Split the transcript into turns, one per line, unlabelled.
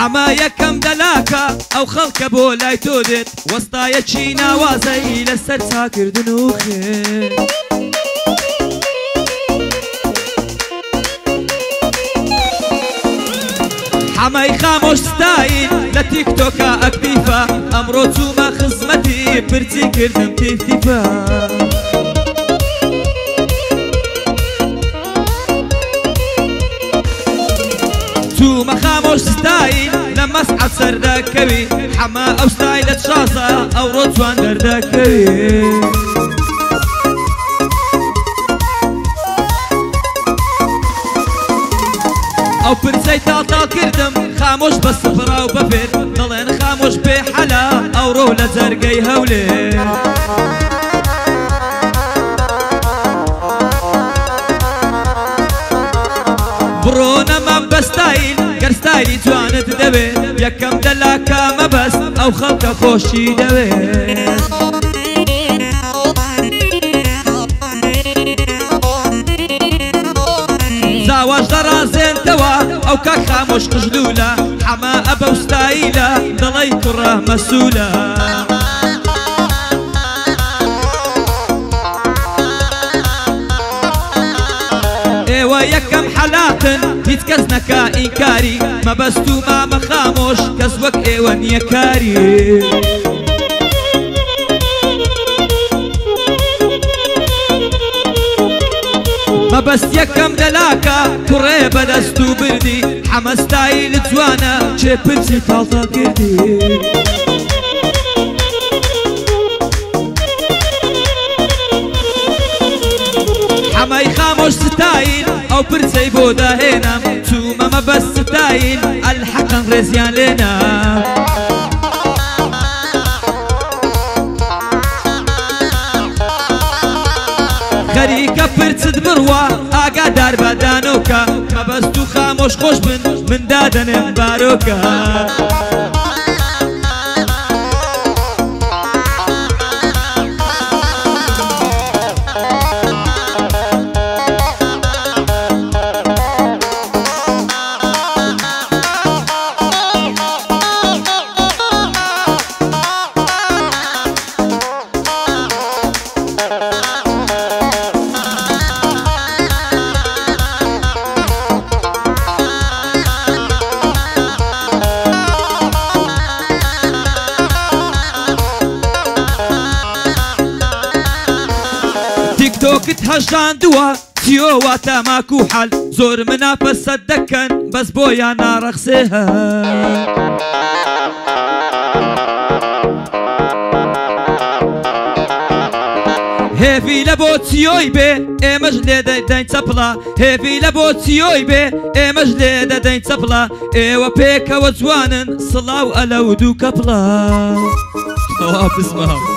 حما یەکەم دەلاکە ئەو خەڵکە بۆ لای تۆ دێت وەستایەکی ناوازەی لەسەر چاکردن و خێر حەمای خامۆش ستایل لە تیکتۆکە ئەکتیفە ئەمڕۆ چوومە خزمەتی پرچی کردم تیفتیفە چوومە خامۆش ستایل لە مەسعەد سەردەکەوی حەما ئەو ستایلت شازە ئەوڕۆ جوان دەردەکەوی ئەو پرسەی تاڵتاڵ کردم خامۆش بە سفرا و بەفێر دەڵێن خامۆش بێ حەلا ئەوڕۆ لە جەرگەی هەولێر بڕۆنەمە بە ستایل گەر ستایلی جوانت دەوێت یەکەم دەلاکە مەبەست ئەو خەڵکە خۆشی دەوێت زاواش دەڕازێنتەوە ئەو کاک خامۆش قژلوولە حەما ئەبە و ستایلە دەڵێی کوڕە مەسوولە ئێوە یەکەم حەلاتن هیچ کەس نەکا ئینکاری مەبەست و مامە خامۆش کەس وەک ئێوە نییە کاری مەبەست یەکەم دەلاکە کوڕێ بەدەست و بردی حەمە ستایلت جوانە چێ پرسی تاڵتاڵ کردی حەمای خامۆش ستایل ئەو پرسەی بۆ داهێنام چوومە مەبەست ستایل ئەلحەقەن ڕێزیان لێنا خەریکە پرچت بڕوە ئاگادار بە دانۆکە مەبەست و خامۆش خۆش بن من دادەنێم بارۆکە تیکتۆکت هەژاندووە چیۆوە تەماک و حەل زۆر مناپەسەت دەکەن بەس بۆیان ناڕەخسێ هێوی لە بۆ چیۆی بێ ئێمەش لێ دەدەین چەپڵە هێوی لە بۆ چیۆی بێ ئێمەش لێ دەدەین چەپڵە ئێوە پێکەوە جوانن سڵاو ئەلە و دوو کەپڵە ئەوە بزمام